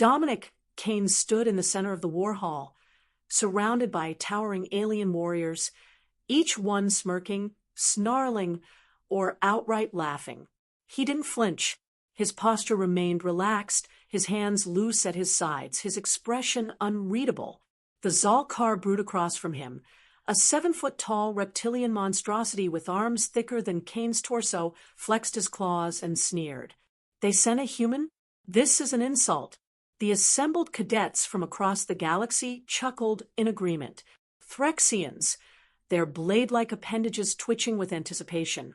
Dominic Kane stood in the center of the war hall, surrounded by towering alien warriors, each one smirking, snarling, or outright laughing. He didn't flinch. His posture remained relaxed, his hands loose at his sides, his expression unreadable. The Zol鈥檚brewed across from him, a 7-foot-tall reptilian monstrosity with arms thicker than Kane's torso, flexed his claws and sneered. "They sent a human? This is an insult." The assembled cadets from across the galaxy chuckled in agreement. Threxians, their blade-like appendages twitching with anticipation,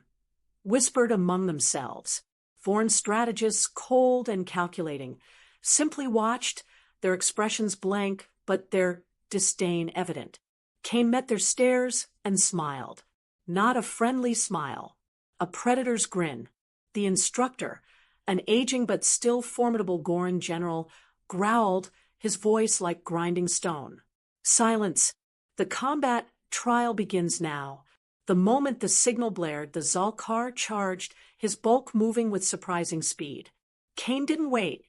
whispered among themselves. Vorn strategists, cold and calculating, simply watched, their expressions blank, but their disdain evident. Kane met their stares and smiled. Not a friendly smile, a predator's grin. The instructor, an aging but still formidable Vorn general, growled, his voice like grinding stone. "Silence! The combat trial begins now." The moment the signal blared, the Zol鈥檚charged, his bulk moving with surprising speed. Kane didn't wait.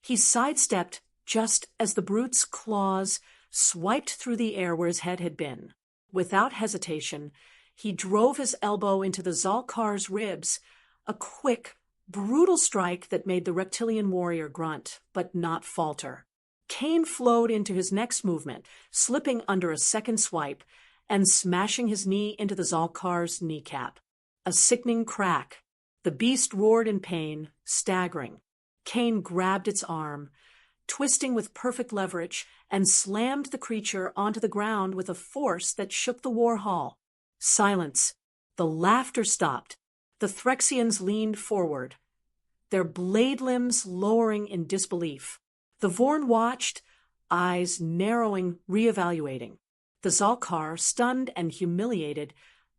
He sidestepped just as the brute's claws swiped through the air where his head had been. Without hesitation, he drove his elbow into the Zol鈥檚's ribs, a quick, brutal strike that made the reptilian warrior grunt, but not falter. Kane flowed into his next movement, slipping under a second swipe and smashing his knee into the Zol鈥檚's kneecap. A sickening crack. The beast roared in pain, staggering. Kane grabbed its arm, twisting with perfect leverage, and slammed the creature onto the ground with a force that shook the war hall. Silence. The laughter stopped. The Threxians leaned forward, their blade limbs lowering in disbelief. The Vorn watched, eyes narrowing, reevaluating. The Zol鈥檚, stunned and humiliated,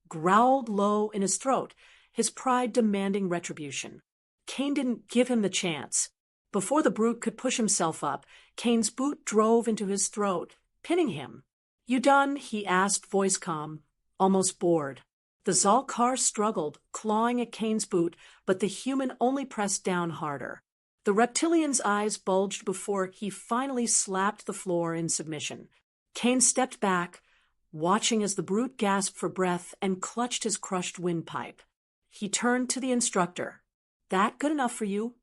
growled low in his throat, his pride demanding retribution. Kane didn't give him the chance. Before the brute could push himself up, Kane's boot drove into his throat, pinning him. "You done?" he asked, voice calm, almost bored. The Zol鈥檚struggled, clawing at Kane's boot, but the human only pressed down harder. The reptilian's eyes bulged before he finally slapped the floor in submission. Kane stepped back, watching as the brute gasped for breath and clutched his crushed windpipe. He turned to the instructor. "That good enough for you?"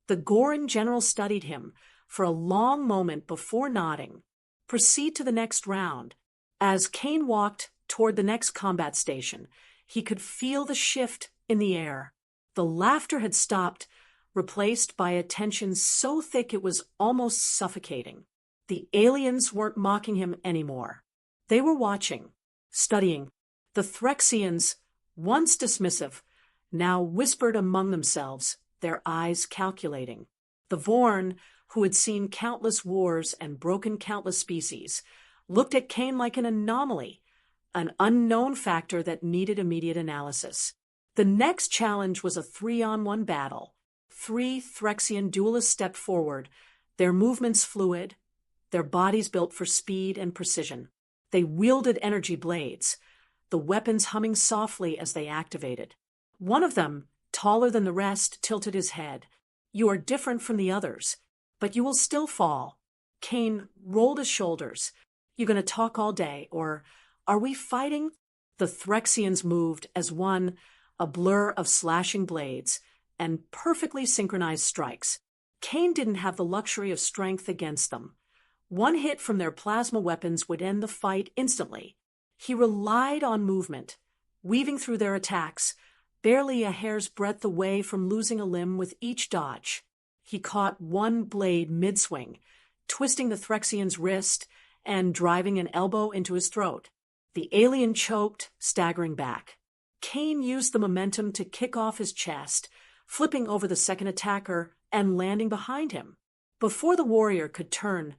The Vorn general studied him for a long moment before nodding. "Proceed to the next round." As Kane walked toward the next combat station, he could feel the shift in the air. The laughter had stopped, replaced by a tension so thick it was almost suffocating. The aliens weren't mocking him anymore. They were watching, studying. The Threxians, once dismissive, now whispered among themselves, their eyes calculating. The Vorn, who had seen countless wars and broken countless species, looked at Kane like an anomaly, an unknown factor that needed immediate analysis. The next challenge was a 3-on-1 battle. 3 Threxian duelists stepped forward, their movements fluid, their bodies built for speed and precision. They wielded energy blades, the weapons humming softly as they activated. One of them, taller than the rest, tilted his head. "You are different from the others, but you will still fall." Kane rolled his shoulders. "You gonna talk all day, or are we fighting?" The Threxians moved as one, a blur of slashing blades and perfectly synchronized strikes. Kane didn't have the luxury of strength against them. One hit from their plasma weapons would end the fight instantly. He relied on movement, weaving through their attacks, barely a hair's breadth away from losing a limb with each dodge. He caught one blade mid-swing, twisting the Threxian's wrist and driving an elbow into his throat. The alien choked, staggering back. Kane used the momentum to kick off his chest, flipping over the second attacker and landing behind him. Before the warrior could turn,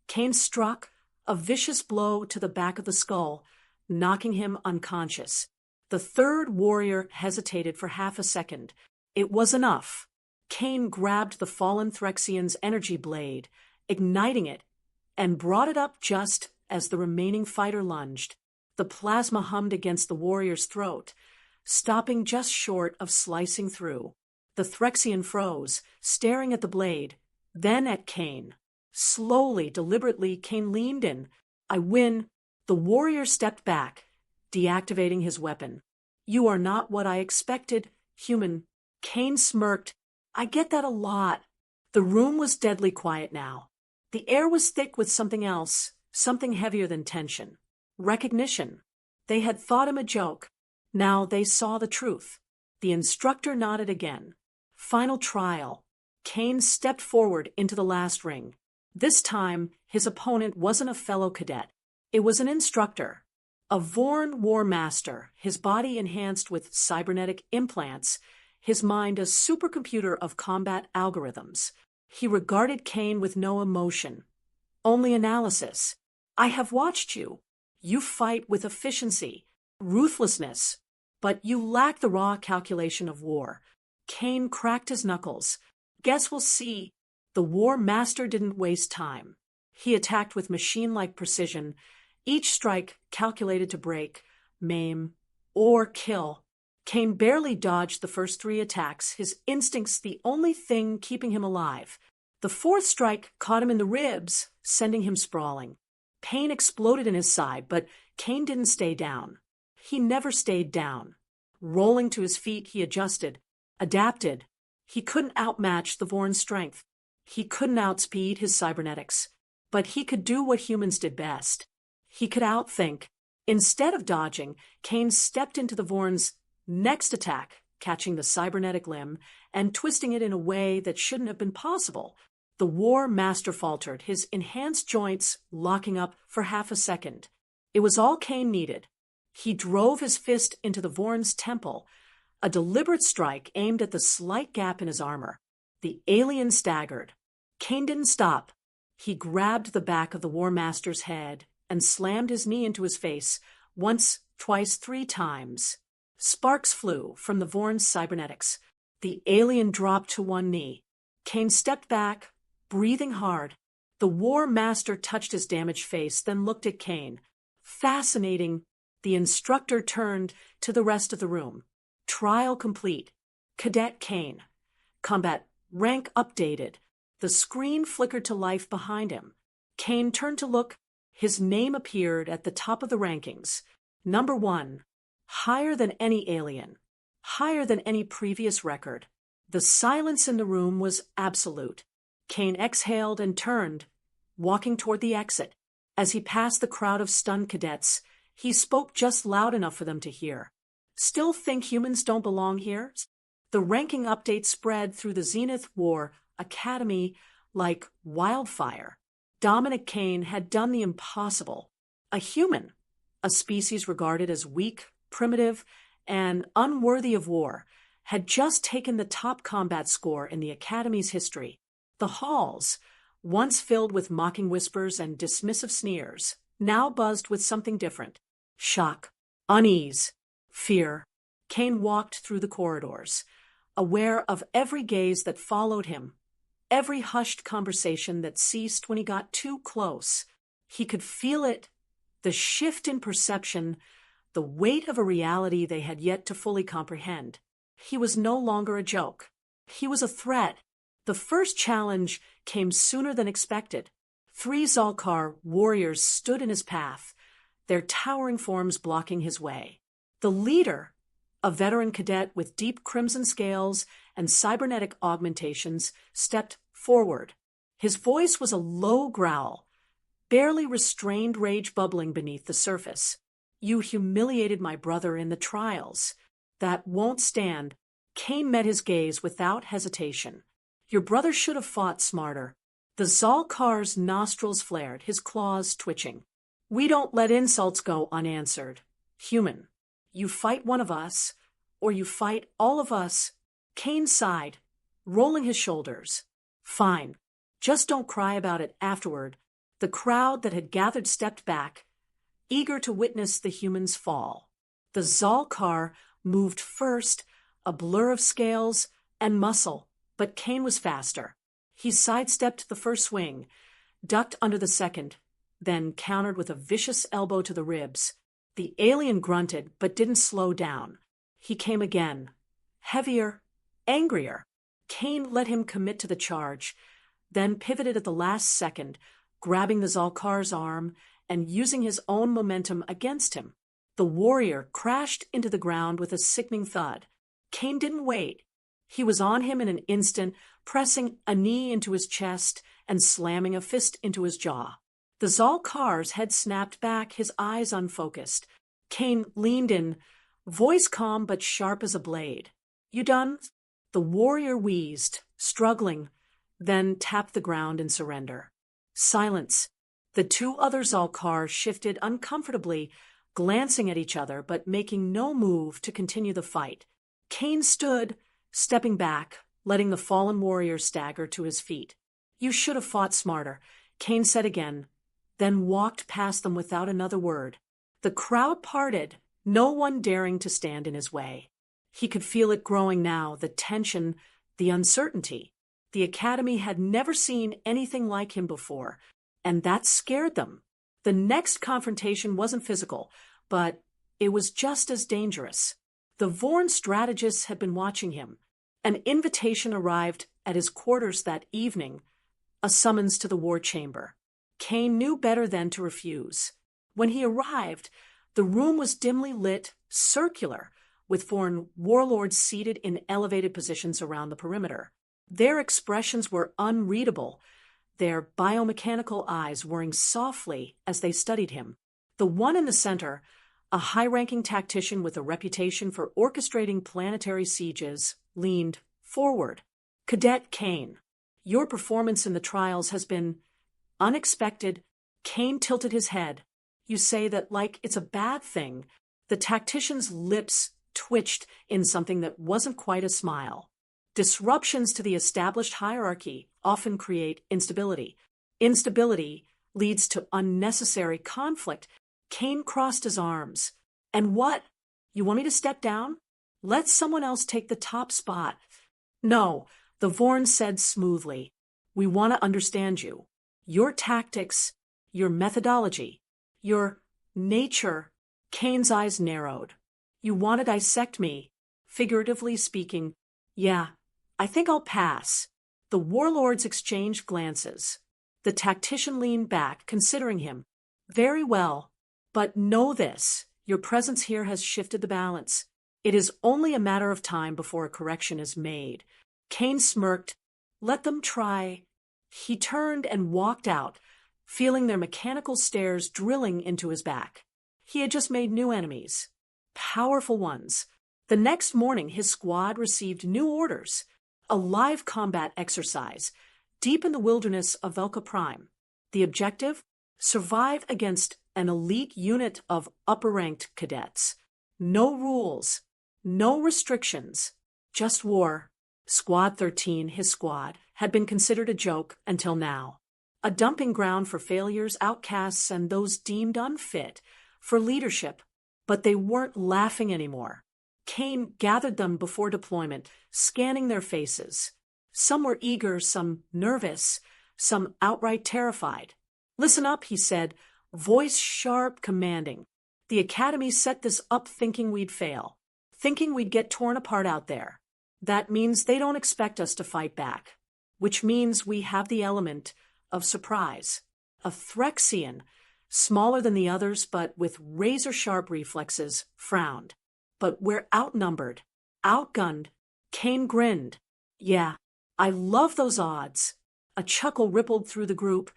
Kane struck a vicious blow to the back of the skull, knocking him unconscious. The third warrior hesitated for half a second. It was enough. Kane grabbed the fallen Threxian's energy blade, igniting it, and brought it up just as the remaining fighter lunged. The plasma hummed against the warrior's throat, stopping just short of slicing through. The Threxian froze, staring at the blade, then at Kane. Slowly, deliberately, Kane leaned in. I win. The warrior stepped back, deactivating his weapon. You are not what I expected, human. Kane smirked. I get that a lot. The room was deadly quiet now. The air was thick with something else, something heavier than tension. Recognition. They had thought him a joke. Now they saw the truth. The instructor nodded again. Final trial. Kane stepped forward into the last ring. This time, his opponent wasn't a fellow cadet. It was an instructor. A Vorn war master, his body enhanced with cybernetic implants, his mind a supercomputer of combat algorithms. He regarded Kane with no emotion, only analysis. I have watched you. You fight with efficiency, ruthlessness, but you lack the raw calculation of war. Kane cracked his knuckles. Guess we'll see. The war master didn't waste time. He attacked with machine-like precision, each strike calculated to break, maim, or kill. Kane barely dodged the first 3 attacks, his instincts the only thing keeping him alive. The 4th strike caught him in the ribs, sending him sprawling. Pain exploded in his side, but Kane didn't stay down. He never stayed down. Rolling to his feet, he adjusted, adapted. He couldn't outmatch the Vorn's strength. He couldn't outspeed his cybernetics. But he could do what humans did best. He could outthink. Instead of dodging, Kane stepped into the Vorn's next attack, catching the cybernetic limb and twisting it in a way that shouldn't have been possible. The war master faltered, his enhanced joints locking up for half a second. It was all Kane needed. He drove his fist into the Vorn's temple, a deliberate strike aimed at the slight gap in his armor. The alien staggered. Kane didn't stop. He grabbed the back of the war master's head and slammed his knee into his face, once, twice, 3 times. Sparks flew from the Vorn's cybernetics. The alien dropped to one knee. Kane stepped back, breathing hard. The war master touched his damaged face, then looked at Kane. Fascinating. The instructor turned to the rest of the room. Trial complete. Cadet Kane. Combat rank updated. The screen flickered to life behind him. Kane turned to look. His name appeared at the top of the rankings. Number 1. Higher than any alien. Higher than any previous record. The silence in the room was absolute. Kane exhaled and turned, walking toward the exit. As he passed the crowd of stunned cadets, he spoke just loud enough for them to hear. Still think humans don't belong here? The ranking update spread through the Zenith War Academy like wildfire. Dominic Kane had done the impossible. A human, a species regarded as weak, primitive, and unworthy of war, had just taken the top combat score in the Academy's history. The halls, once filled with mocking whispers and dismissive sneers, now buzzed with something different. Shock, unease, fear. Kane walked through the corridors, aware of every gaze that followed him, every hushed conversation that ceased when he got too close. He could feel it, the shift in perception, the weight of a reality they had yet to fully comprehend. He was no longer a joke. He was a threat. The first challenge came sooner than expected. 3 Zol鈥檏warriors stood in his path, their towering forms blocking his way. The leader, a veteran cadet with deep crimson scales and cybernetic augmentations, stepped forward. His voice was a low growl, barely restrained rage bubbling beneath the surface. You humiliated my brother in the trials. That won't stand. Kane met his gaze without hesitation. Your brother should have fought smarter. The Zol鈥檏's nostrils flared, his claws twitching. We don't let insults go unanswered. Human. You fight one of us, or you fight all of us. Kane sighed, rolling his shoulders. Fine. Just don't cry about it afterward. The crowd that had gathered stepped back, eager to witness the human's fall. The Zol鈥檏moved first, a blur of scales and muscle, but Kane was faster. He sidestepped the first swing, ducked under the second, then countered with a vicious elbow to the ribs. The alien grunted, but didn't slow down. He came again, heavier, angrier. Kane let him commit to the charge, then pivoted at the last second, grabbing the Zol鈥檏arr's arm and using his own momentum against him. The warrior crashed into the ground with a sickening thud. Kane didn't wait. He was on him in an instant, pressing a knee into his chest and slamming a fist into his jaw. The Zol鈥檏arr's head snapped back, his eyes unfocused. Kane leaned in, voice calm but sharp as a blade. "You done?" The warrior wheezed, struggling, then tapped the ground in surrender. Silence. The two other Zol鈥檏arrs shifted uncomfortably, glancing at each other but making no move to continue the fight. Kane stood, stepping back, letting the fallen warrior stagger to his feet. "You should have fought smarter," Kane said again, then walked past them without another word. The crowd parted, no one daring to stand in his way. He could feel it growing now, the tension, the uncertainty. The academy had never seen anything like him before, and that scared them. The next confrontation wasn't physical, but it was just as dangerous. The Vorn strategists had been watching him. An invitation arrived at his quarters that evening, a summons to the war chamber. Kane knew better than to refuse. When he arrived, the room was dimly lit, circular, with Vorn warlords seated in elevated positions around the perimeter. Their expressions were unreadable, their biomechanical eyes whirring softly as they studied him. The one in the center, a high-ranking tactician with a reputation for orchestrating planetary sieges, leaned forward. "Cadet Kane, your performance in the trials has been unexpected." Kane tilted his head. "You say that like it's a bad thing." The tactician's lips twitched in something that wasn't quite a smile. "Disruptions to the established hierarchy often create instability. Instability leads to unnecessary conflict." Kane crossed his arms. "And what? You want me to step down? Let someone else take the top spot." "No," the Vorn said smoothly. "We want to understand you. Your tactics, your methodology, your nature." Kane's eyes narrowed. "You want to dissect me, figuratively speaking." "Yeah, I think I'll pass." The warlords exchanged glances. The tactician leaned back, considering him. "Very well, but know this, your presence here has shifted the balance. It is only a matter of time before a correction is made." Kane smirked. "Let them try." He turned and walked out, feeling their mechanical stares drilling into his back. He had just made new enemies. Powerful ones. The next morning, his squad received new orders. A live combat exercise, deep in the wilderness of Velka. The objective? Survive against an elite unit of upper-ranked cadets. No rules, no restrictions, just war. Squad 13, his squad, had been considered a joke until now. A dumping ground for failures, outcasts, and those deemed unfit for leadership. But they weren't laughing anymore. Kane gathered them before deployment, scanning their faces. Some were eager, some nervous, some outright terrified. "Listen up," he said, voice sharp, commanding. "The academy set this up thinking we'd fail, thinking we'd get torn apart out there. That means they don't expect us to fight back, which means we have the element of surprise. A Threxian, smaller than the others but with razor-sharp reflexes, frowned. But we're outnumbered, outgunned." Kane grinned. "Yeah, I love those odds." A chuckle rippled through the group,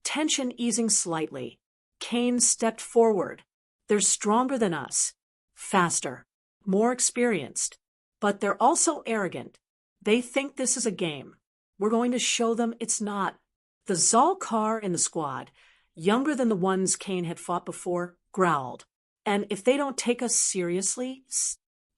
tension easing slightly. Kane stepped forward. "They're stronger than us, faster, more experienced. But they're also arrogant. They think this is a game. We're going to show them it's not." The Zol鈥檏arr in the squad, younger than the ones Kane had fought before, growled. "And if they don't take us seriously?"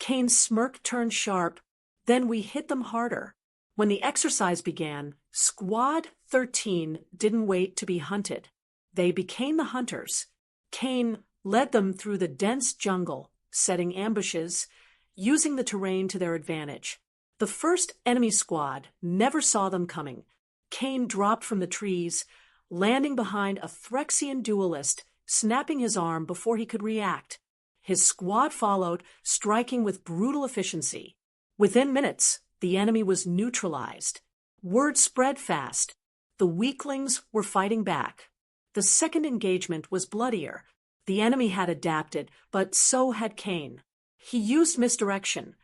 Kane's smirk turned sharp. "Then we hit them harder." When the exercise began, Squad 13 didn't wait to be hunted. They became the hunters. Kane led them through the dense jungle, setting ambushes, using the terrain to their advantage. The first enemy squad never saw them coming. Kane dropped from the trees, landing behind a Threxian duelist, snapping his arm before he could react. His squad followed, striking with brutal efficiency. Within minutes, the enemy was neutralized. Word spread fast. The weaklings were fighting back. The second engagement was bloodier. The enemy had adapted, but so had Kane. He used misdirection,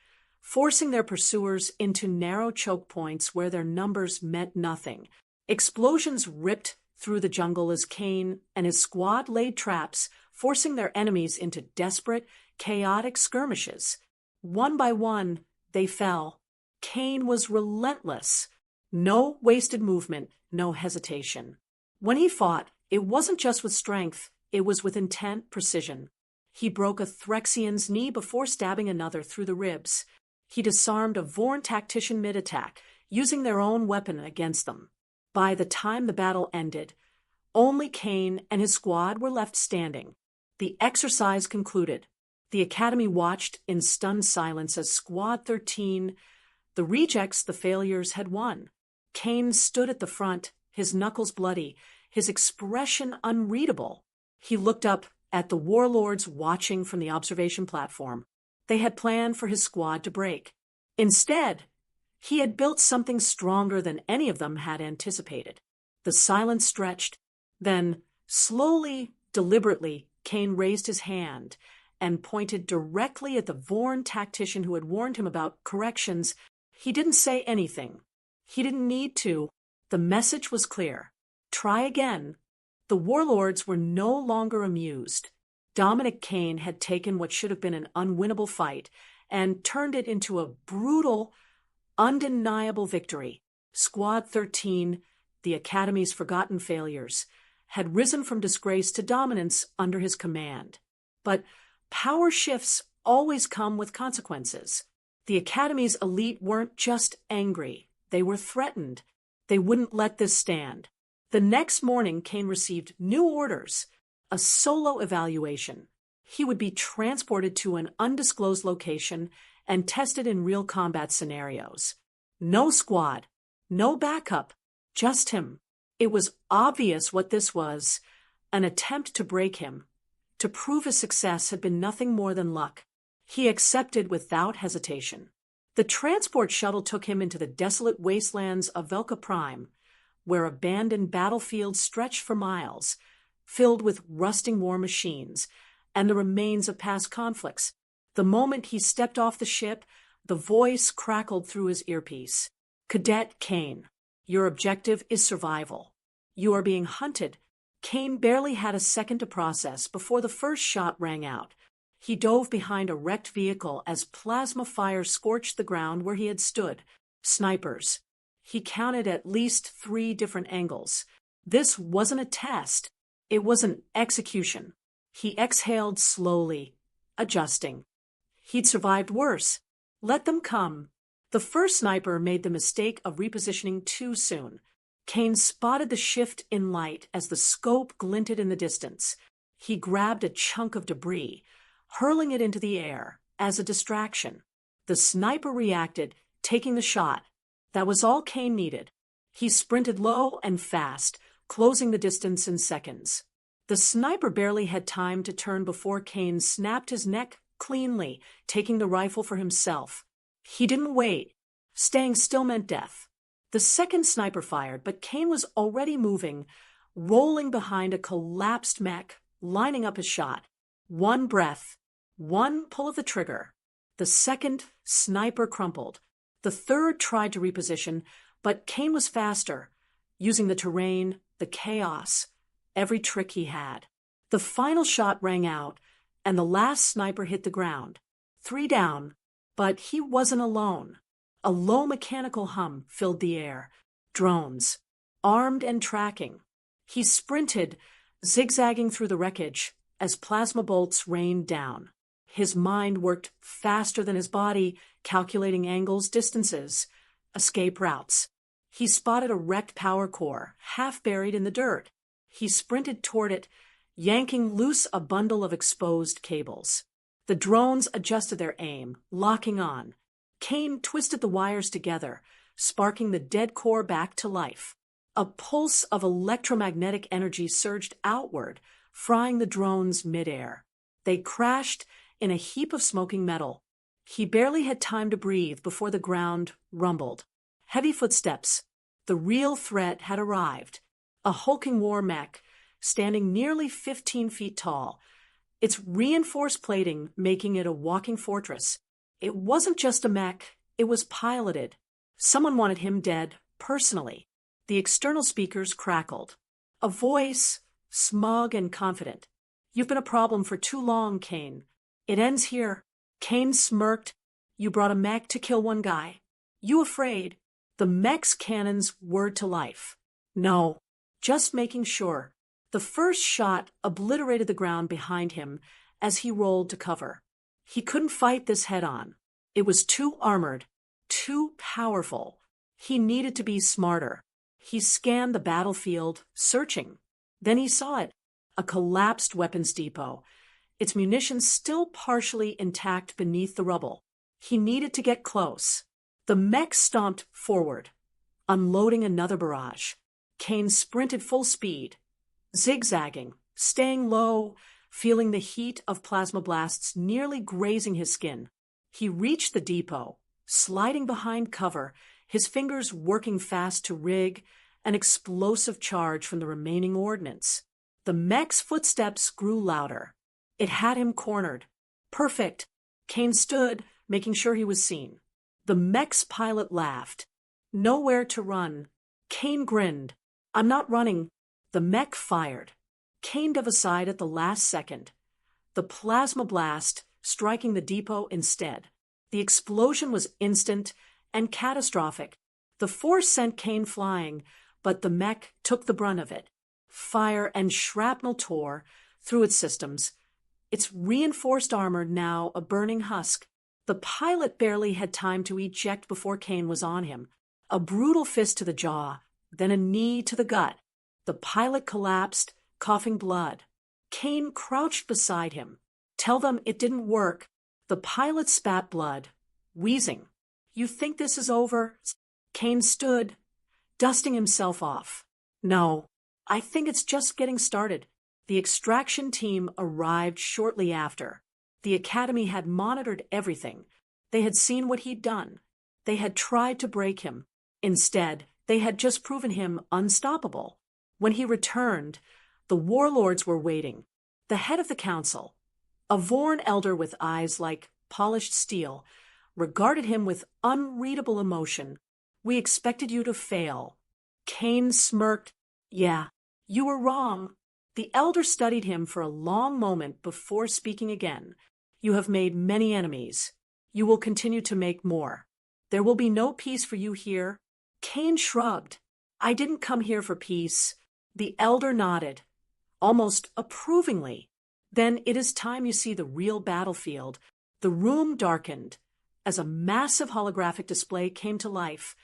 forcing their pursuers into narrow choke points where their numbers meant nothing. Explosions ripped through the jungle as Kane and his squad laid traps, forcing their enemies into desperate, chaotic skirmishes. One by one, they fell. Kane was relentless. No wasted movement, no hesitation. When he fought, it wasn't just with strength, it was with intent, precision. He broke a Threxian's knee before stabbing another through the ribs. He disarmed a Vorn tactician mid-attack, using their own weapon against them. By the time the battle ended, only Kane and his squad were left standing. The exercise concluded. The Academy watched in stunned silence as Squad 13, the rejects, the failures, had won. Kane stood at the front, his knuckles bloody, his expression unreadable. He looked up at the warlords watching from the observation platform. They had planned for his squad to break. Instead, he had built something stronger than any of them had anticipated. The silence stretched. Then, slowly, deliberately, Kane raised his hand and pointed directly at the Vorn tactician who had warned him about corrections. He didn't say anything. He didn't need to. The message was clear. Try again. The warlords were no longer amused. Dominic Kane had taken what should have been an unwinnable fight and turned it into a brutal, undeniable victory. Squad 13, the Academy's forgotten failures, had risen from disgrace to dominance under his command. But power shifts always come with consequences. The Academy's elite weren't just angry. They were threatened. They wouldn't let this stand. The next morning, Kane received new orders, a solo evaluation. He would be transported to an undisclosed location and tested in real combat scenarios. No squad, no backup, just him. It was obvious what this was, an attempt to break him. To prove his success had been nothing more than luck. He accepted without hesitation. The transport shuttle took him into the desolate wastelands of Velka Prime, where abandoned battlefields stretched for miles, filled with rusting war machines and the remains of past conflicts. The moment he stepped off the ship, the voice crackled through his earpiece. Cadet Kane, your objective is survival. You are being hunted. Kane barely had a second to process before the first shot rang out. He dove behind a wrecked vehicle as plasma fire scorched the ground where he had stood. Snipers. He counted at least 3 different angles. This wasn't a test. It was an execution. He exhaled slowly, adjusting. He'd survived worse. Let them come. The first sniper made the mistake of repositioning too soon. Kane spotted the shift in light as the scope glinted in the distance. He grabbed a chunk of debris, hurling it into the air as a distraction. The sniper reacted, taking the shot. That was all Kane needed. He sprinted low and fast, closing the distance in seconds. The sniper barely had time to turn before Kane snapped his neck cleanly, taking the rifle for himself. He didn't wait. Staying still meant death. The second sniper fired, but Kane was already moving, rolling behind a collapsed mech, lining up his shot. One breath, one pull of the trigger. The second sniper crumpled. The third tried to reposition, but Kane was faster, using the terrain, the chaos, every trick he had. The final shot rang out, and the last sniper hit the ground. 3 down, but he wasn't alone. A low mechanical hum filled the air. Drones, armed and tracking. He sprinted, zigzagging through the wreckage as plasma bolts rained down. His mind worked faster than his body, calculating angles, distances, escape routes. He spotted a wrecked power core, half buried in the dirt. He sprinted toward it, yanking loose a bundle of exposed cables. The drones adjusted their aim, locking on. Kane twisted the wires together, sparking the dead core back to life. A pulse of electromagnetic energy surged outward, frying the drones midair. They crashed in a heap of smoking metal. He barely had time to breathe before the ground rumbled. Heavy footsteps. The real threat had arrived. A hulking war mech, standing nearly 15 feet tall, its reinforced plating making it a walking fortress. It wasn't just a mech, it was piloted. Someone wanted him dead, personally. The external speakers crackled. A voice, smug and confident. "You've been a problem for too long, Kane. It ends here." Kane smirked. "You brought a mech to kill one guy. You afraid?" The mech's cannons whirred to life. "No, just making sure." The first shot obliterated the ground behind him as he rolled to cover. He couldn't fight this head-on. It was too armored, too powerful. He needed to be smarter. He scanned the battlefield, searching. Then he saw it, a collapsed weapons depot, its munitions still partially intact beneath the rubble. He needed to get close. The mech stomped forward, unloading another barrage. Kane sprinted full speed, zigzagging, staying low, feeling the heat of plasma blasts nearly grazing his skin. He reached the depot, sliding behind cover, his fingers working fast to rig an explosive charge from the remaining ordnance. The mech's footsteps grew louder. It had him cornered. Perfect. Kane stood, making sure he was seen. The mech's pilot laughed. Nowhere to run. Kane grinned. "I'm not running." The mech fired. Kane dove aside at the last second. The plasma blast striking the depot instead. The explosion was instant and catastrophic. The force sent Kane flying, but the mech took the brunt of it. Fire and shrapnel tore through its systems, its reinforced armor now a burning husk. The pilot barely had time to eject before Kane was on him. A brutal fist to the jaw, then a knee to the gut. The pilot collapsed, coughing blood. Kane crouched beside him. "Tell them it didn't work." The pilot spat blood, wheezing. "You think this is over?" Kane stood, dusting himself off. "No, I think it's just getting started." The extraction team arrived shortly after. The Academy had monitored everything. They had seen what he'd done. They had tried to break him. Instead, they had just proven him unstoppable. When he returned, the warlords were waiting. The head of the council, a Vorn elder with eyes like polished steel, regarded him with unreadable emotion. "We expected you to fail." Kane smirked. "Yeah, you were wrong." The elder studied him for a long moment before speaking again. "You have made many enemies. You will continue to make more. There will be no peace for you here." Kane shrugged. "I didn't come here for peace." The elder nodded, almost approvingly. "Then it is time you see the real battlefield." The room darkened as a massive holographic display came to life,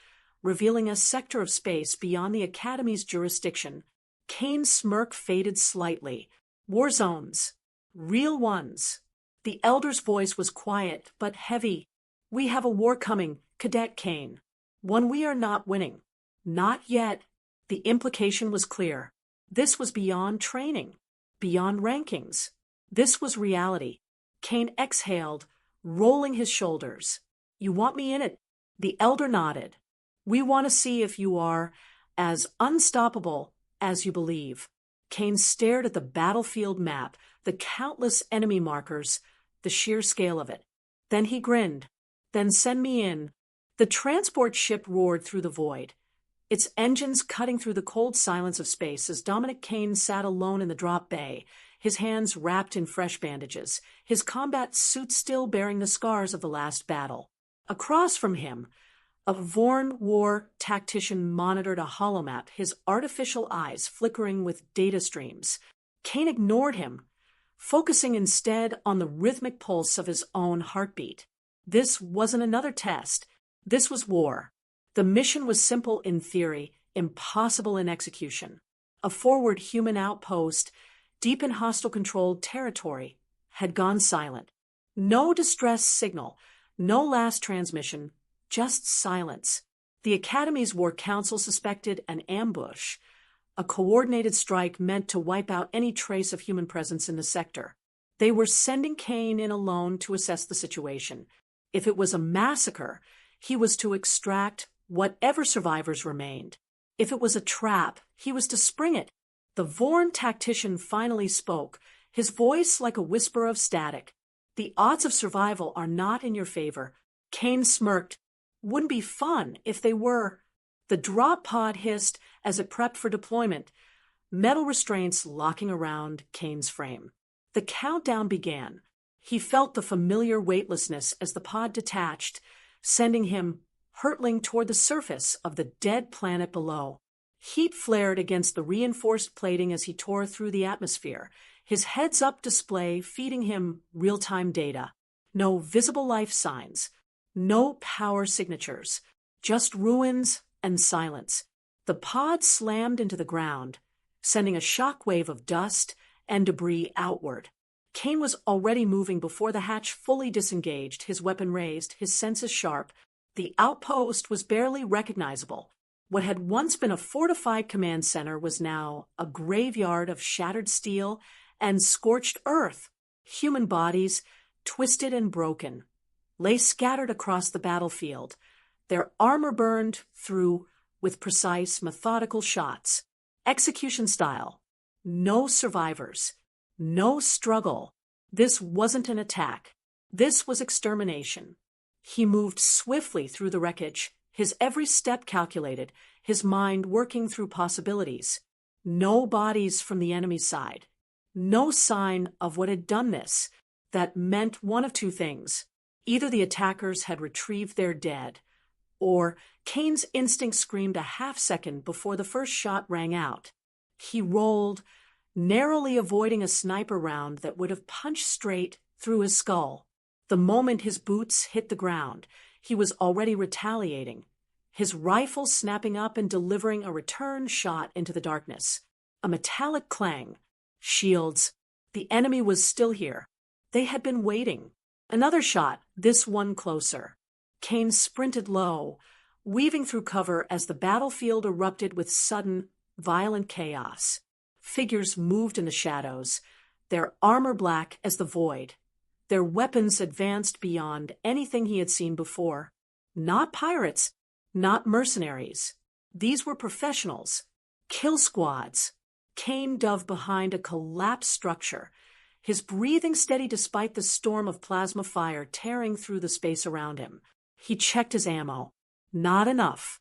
revealing a sector of space beyond the Academy's jurisdiction. Kane's smirk faded slightly. "War zones. Real ones." The elder's voice was quiet but heavy. "We have a war coming, Cadet Kane. One we are not winning." "Not yet." The implication was clear. This was beyond training, beyond rankings. This was reality. Kane exhaled, rolling his shoulders. "You want me in it?" The elder nodded. "We want to see if you are as unstoppable as you believe." Kane stared at the battlefield map, the countless enemy markers, the sheer scale of it. Then he grinned. "Then send me in." The transport ship roared through the void, its engines cutting through the cold silence of space as Dominic Kane sat alone in the drop bay, his hands wrapped in fresh bandages, his combat suit still bearing the scars of the last battle. Across from him, a Vorn war tactician monitored a holomap, his artificial eyes flickering with data streams. Kane ignored him, focusing instead on the rhythmic pulse of his own heartbeat. This wasn't another test. This was war. The mission was simple in theory, impossible in execution. A forward human outpost, deep in hostile-controlled territory, had gone silent. No distress signal, no last transmission, just silence. The Academy's War Council suspected an ambush, a coordinated strike meant to wipe out any trace of human presence in the sector. They were sending Kane in alone to assess the situation. If it was a massacre, he was to extract whatever survivors remained. If it was a trap, he was to spring it. The Vorn tactician finally spoke, his voice like a whisper of static. The odds of survival are not in your favor. Kane smirked. Wouldn't be fun if they were. The drop pod hissed as it prepped for deployment, metal restraints locking around Kane's frame. The countdown began. He felt the familiar weightlessness as the pod detached, sending him hurtling toward the surface of the dead planet below. Heat flared against the reinforced plating as he tore through the atmosphere, his heads-up display feeding him real-time data. No visible life signs, no power signatures, just ruins and silence. The pod slammed into the ground, sending a shockwave of dust and debris outward. Kane was already moving before the hatch fully disengaged, his weapon raised, his senses sharp. The outpost was barely recognizable. What had once been a fortified command center was now a graveyard of shattered steel and scorched earth. Human bodies, twisted and broken, lay scattered across the battlefield, their armor burned through with precise, methodical shots. Execution style. No survivors. No struggle. This wasn't an attack. This was extermination. He moved swiftly through the wreckage, his every step calculated, his mind working through possibilities. No bodies from the enemy's side. No sign of what had done this. That meant one of two things. Either the attackers had retrieved their dead, or Kane's instinct screamed a half-second before the first shot rang out. He rolled, narrowly avoiding a sniper round that would have punched straight through his skull. The moment his boots hit the ground, he was already retaliating, his rifle snapping up and delivering a return shot into the darkness. A metallic clang. Shields. The enemy was still here. They had been waiting. Another shot, this one closer. Kane sprinted low, weaving through cover as the battlefield erupted with sudden, violent chaos. Figures moved in the shadows, their armor black as the void. Their weapons advanced beyond anything he had seen before. Not pirates, not mercenaries. These were professionals, kill squads. Kane dove behind a collapsed structure, his breathing steady despite the storm of plasma fire tearing through the space around him. He checked his ammo. Not enough.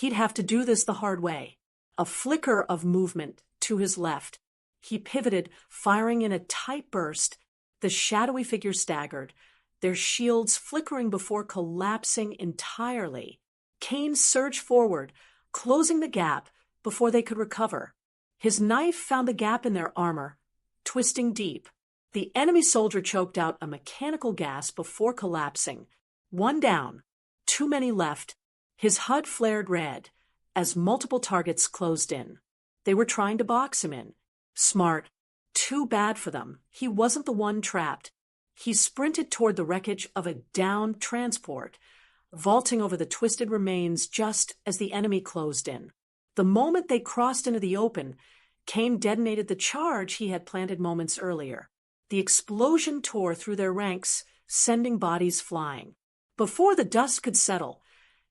He'd have to do this the hard way. A flicker of movement to his left. He pivoted, firing in a tight burst. The shadowy figures staggered, their shields flickering before collapsing entirely. Kane surged forward, closing the gap before they could recover. His knife found the gap in their armor, twisting deep. The enemy soldier choked out a mechanical gasp before collapsing. One down, too many left. His HUD flared red as multiple targets closed in. They were trying to box him in. Smart. Too bad for them. He wasn't the one trapped. He sprinted toward the wreckage of a downed transport, vaulting over the twisted remains just as the enemy closed in. The moment they crossed into the open, Kane detonated the charge he had planted moments earlier. The explosion tore through their ranks, sending bodies flying. Before the dust could settle,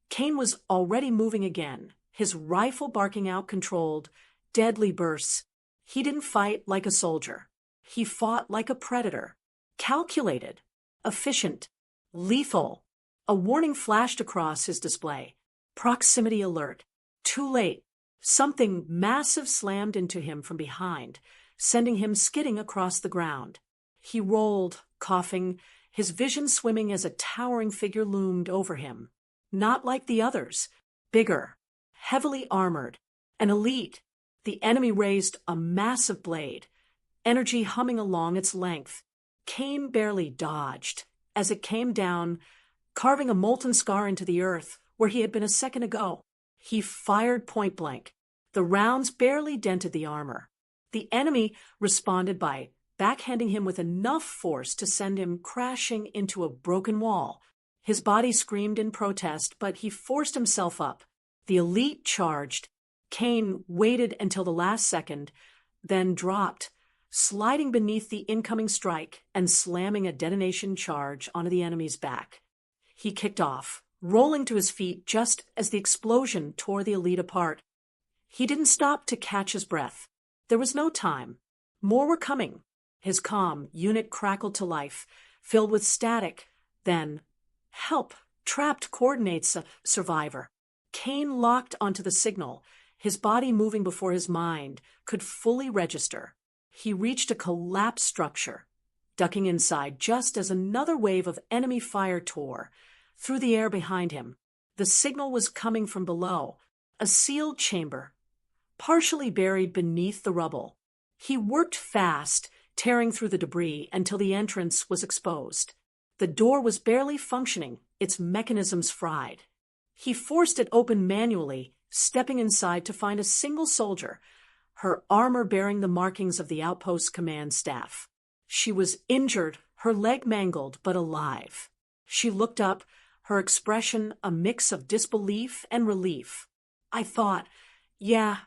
Kane was already moving again, his rifle barking out controlled, deadly bursts. He didn't fight like a soldier. He fought like a predator. Calculated, efficient, lethal. A warning flashed across his display. Proximity alert. Too late. Something massive slammed into him from behind, sending him skidding across the ground. He rolled, coughing, his vision swimming as a towering figure loomed over him. Not like the others. Bigger, heavily armored, an elite. The enemy raised a massive blade, energy humming along its length. Kane barely dodged as it came down, carving a molten scar into the earth where he had been a second ago. He fired point blank. The rounds barely dented the armor. The enemy responded by backhanding him with enough force to send him crashing into a broken wall. His body screamed in protest, but he forced himself up. The elite charged. Kane waited until the last second, then dropped, sliding beneath the incoming strike and slamming a detonation charge onto the enemy's back. He kicked off, rolling to his feet just as the explosion tore the elite apart. He didn't stop to catch his breath. There was no time. More were coming. His comm unit crackled to life, filled with static. Then, help, trapped coordinates a survivor. Kane locked onto the signal, his body moving before his mind could fully register. He reached a collapsed structure, ducking inside just as another wave of enemy fire tore through the air behind him. The signal was coming from below, a sealed chamber, partially buried beneath the rubble. He worked fast, tearing through the debris until the entrance was exposed. The door was barely functioning, its mechanisms fried. He forced it open manually, stepping inside to find a single soldier, her armor bearing the markings of the outpost's command staff. She was injured, her leg mangled, but alive. She looked up, her expression a mix of disbelief and relief. I thought, yeah.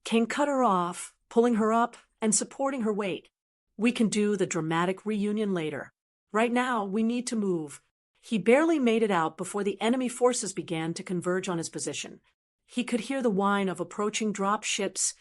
Kane cut her off, pulling her up and supporting her weight. We can do the dramatic reunion later. Right now, we need to move. He barely made it out before the enemy forces began to converge on his position. He could hear the whine of approaching drop ships,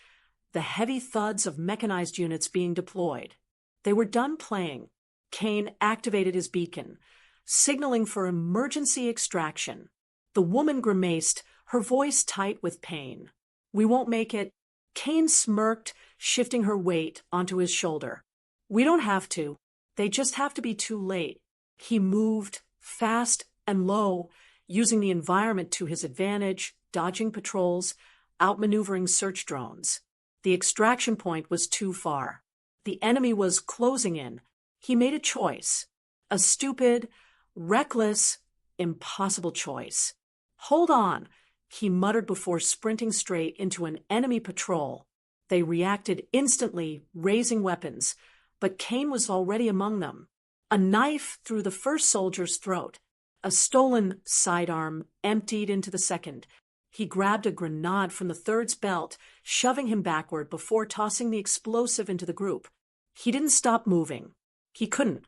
the heavy thuds of mechanized units being deployed. They were done playing. Kane activated his beacon, signaling for emergency extraction. The woman grimaced, her voice tight with pain. We won't make it. Kane smirked, shifting her weight onto his shoulder. We don't have to. They just have to be too late. He moved, fast and low, using the environment to his advantage, dodging patrols, outmaneuvering search drones. The extraction point was too far. The enemy was closing in. He made a choice. A stupid, reckless, impossible choice. Hold on, he muttered before sprinting straight into an enemy patrol. They reacted instantly, raising weapons, but Kane was already among them. A knife through the first soldier's throat. A stolen sidearm emptied into the second. He grabbed a grenade from the third's belt, shoving him backward before tossing the explosive into the group. He didn't stop moving. He couldn't.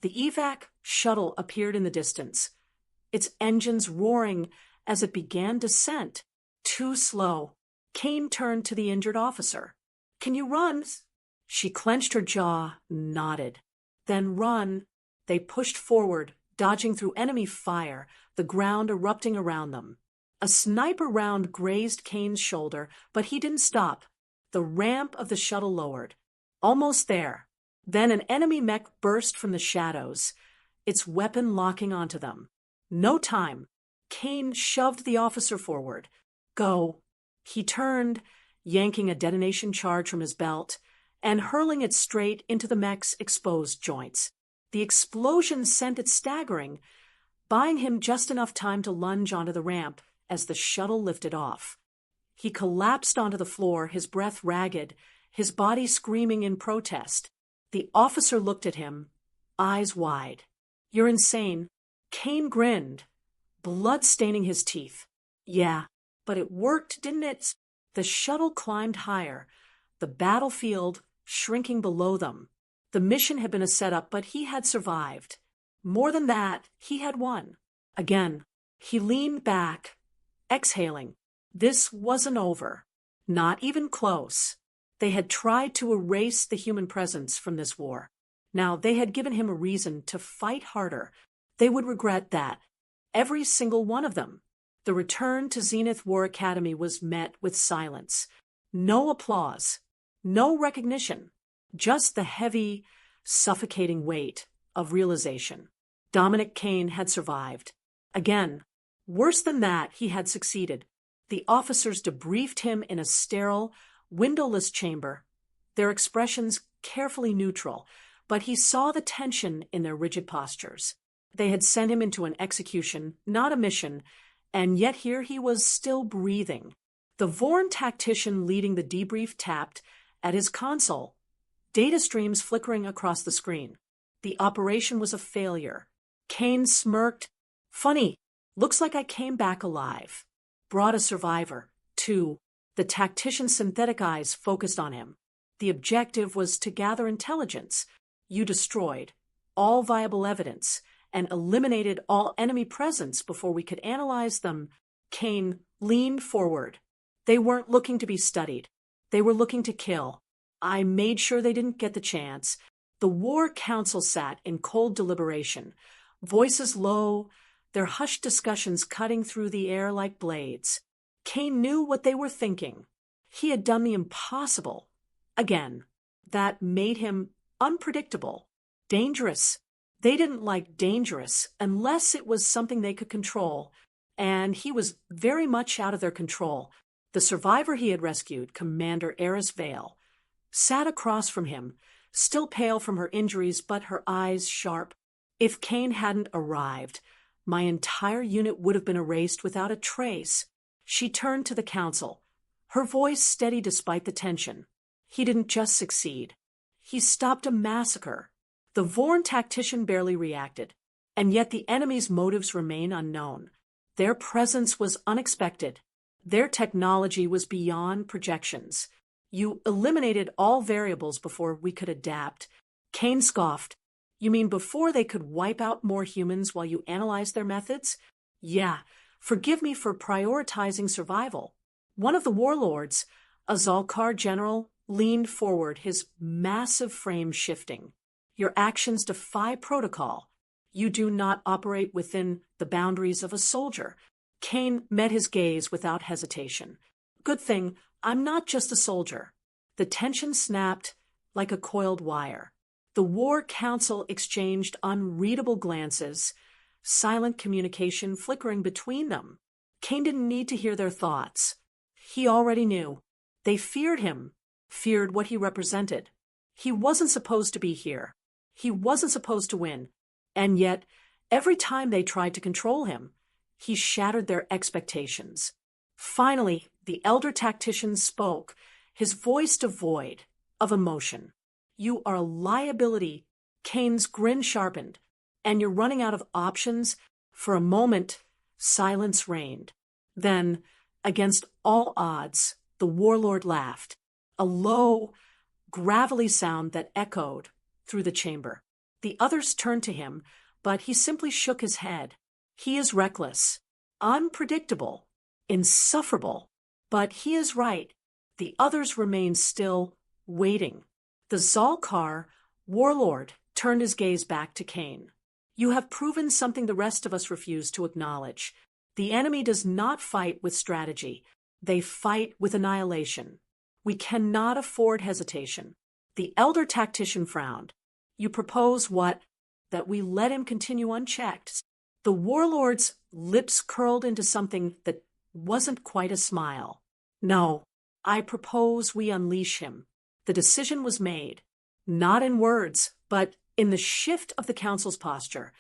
The evac shuttle appeared in the distance, its engines roaring as it began descent. Too slow. Kane turned to the injured officer. Can you run? She clenched her jaw, nodded. Then run. They pushed forward, dodging through enemy fire, the ground erupting around them. A sniper round grazed Kane's shoulder, but he didn't stop. The ramp of the shuttle lowered. Almost there. Then an enemy mech burst from the shadows, its weapon locking onto them. No time. Kane shoved the officer forward. Go. He turned, yanking a detonation charge from his belt, and hurling it straight into the mech's exposed joints. The explosion sent it staggering, buying him just enough time to lunge onto the ramp as the shuttle lifted off. He collapsed onto the floor, his breath ragged, his body screaming in protest. The officer looked at him, eyes wide. You're insane. Kane grinned, blood staining his teeth. Yeah, but it worked, didn't it? The shuttle climbed higher, the battlefield shrinking below them. The mission had been a setup, but he had survived. More than that, he had won. Again, he leaned back, exhaling. This wasn't over. Not even close. They had tried to erase the human presence from this war. Now they had given him a reason to fight harder. They would regret that. Every single one of them. The return to Zenith War Academy was met with silence. No applause. No recognition. Just the heavy, suffocating weight of realization. Dominic Kane had survived. Again, worse than that, he had succeeded. The officers debriefed him in a sterile, windowless chamber, their expressions carefully neutral, but he saw the tension in their rigid postures. They had sent him into an execution, not a mission, and yet here he was still breathing. The Vorn tactician leading the debrief tapped at his console, data streams flickering across the screen. The operation was a failure. Kane smirked. Funny, looks like I came back alive. Brought a survivor, too. The tactician's synthetic eyes focused on him. The objective was to gather intelligence. You destroyed all viable evidence and eliminated all enemy presence before we could analyze them. Kane leaned forward. They weren't looking to be studied. They were looking to kill. I made sure they didn't get the chance. The war council sat in cold deliberation, voices low, their hushed discussions cutting through the air like blades. Kane knew what they were thinking. He had done the impossible. Again, that made him unpredictable, dangerous. They didn't like dangerous unless it was something they could control, and he was very much out of their control. The survivor he had rescued, Commander Eris Vale, sat across from him, still pale from her injuries but her eyes sharp. If Kane hadn't arrived, my entire unit would have been erased without a trace. She turned to the council, her voice steady despite the tension. He didn't just succeed. He stopped a massacre. The Vorn tactician barely reacted, and yet the enemy's motives remain unknown. Their presence was unexpected. Their technology was beyond projections. You eliminated all variables before we could adapt. Kane scoffed. You mean before they could wipe out more humans while you analyzed their methods? Yeah, forgive me for prioritizing survival. One of the warlords, a Zol'Kar general, leaned forward, his massive frame shifting. Your actions defy protocol. You do not operate within the boundaries of a soldier. Kane met his gaze without hesitation. Good thing I'm not just a soldier. The tension snapped like a coiled wire. The war council exchanged unreadable glances, silent communication flickering between them. Kane didn't need to hear their thoughts. He already knew. They feared him, feared what he represented. He wasn't supposed to be here. He wasn't supposed to win. And yet, every time they tried to control him, he shattered their expectations. Finally, the elder tactician spoke, his voice devoid of emotion. You are a liability. Kane's grin sharpened. And you're running out of options. For a moment, silence reigned. Then, against all odds, the warlord laughed, a low, gravelly sound that echoed through the chamber. The others turned to him, but he simply shook his head. He is reckless, unpredictable, insufferable. But he is right. The others remained still, waiting. The Zol'Kar warlord turned his gaze back to Kane. You have proven something the rest of us refuse to acknowledge. The enemy does not fight with strategy. They fight with annihilation. We cannot afford hesitation. The elder tactician frowned. You propose what? That we let him continue unchecked. The warlord's lips curled into something that wasn't quite a smile. No, I propose we unleash him. The decision was made, not in words, but in the shift of the council's posture,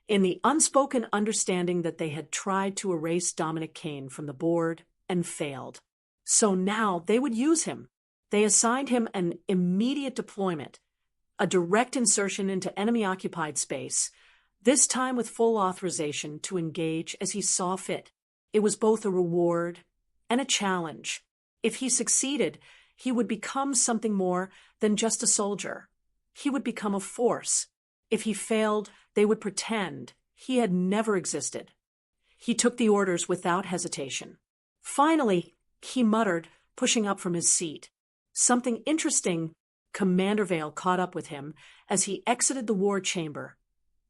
in the unspoken understanding that they had tried to erase Dominic Kane from the board and failed. So now they would use him. They assigned him an immediate deployment, a direct insertion into enemy-occupied space, this time with full authorization to engage as he saw fit. It was both a reward and a challenge. If he succeeded, he would become something more than just a soldier. He would become a force. If he failed, they would pretend he had never existed. He took the orders without hesitation. Finally, he muttered, pushing up from his seat. Something interesting. Commander Vale caught up with him as he exited the war chamber.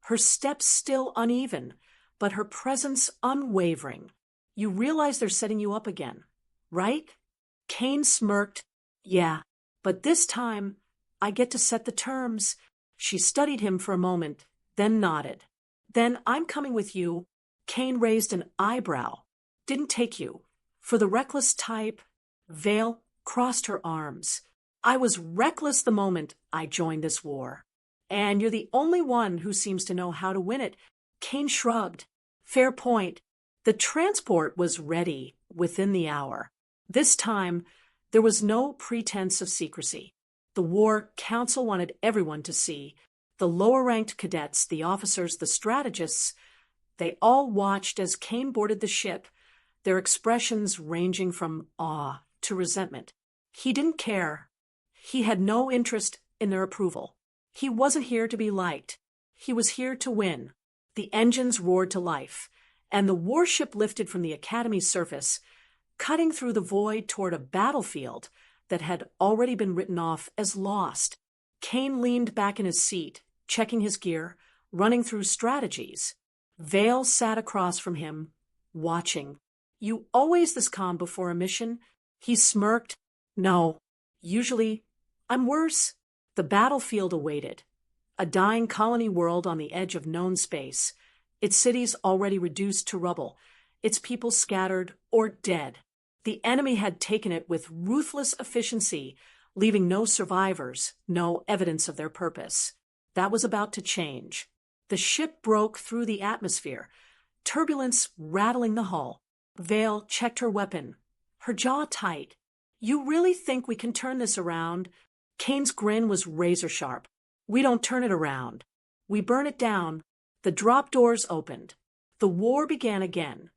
Her steps still uneven, but her presence unwavering. You realize they're setting you up again, right? Kane smirked. Yeah, but this time I get to set the terms. She studied him for a moment, then nodded. Then I'm coming with you. Kane raised an eyebrow. Didn't take you. For the reckless type, Vale crossed her arms. I was reckless the moment I joined this war. And you're the only one who seems to know how to win it. Kane shrugged. Fair point. The transport was ready within the hour. This time, there was no pretense of secrecy. The war council wanted everyone to see. The lower-ranked cadets, the officers, the strategists, they all watched as Kane boarded the ship, their expressions ranging from awe to resentment. He didn't care. He had no interest in their approval. He wasn't here to be liked. He was here to win. The engines roared to life, and the warship lifted from the Academy's surface, cutting through the void toward a battlefield that had already been written off as lost. Kane leaned back in his seat, checking his gear, running through strategies. Vale sat across from him, watching. "You always this calm before a mission?" He smirked. "No. Usually, I'm worse." The battlefield awaited. A dying colony world on the edge of known space, its cities already reduced to rubble, its people scattered or dead. The enemy had taken it with ruthless efficiency, leaving no survivors, no evidence of their purpose. That was about to change. The ship broke through the atmosphere, turbulence rattling the hull. Vale checked her weapon, her jaw tight. "You really think we can turn this around?" Kane's grin was razor-sharp. "We don't turn it around. We burn it down." The drop doors opened. The war began again,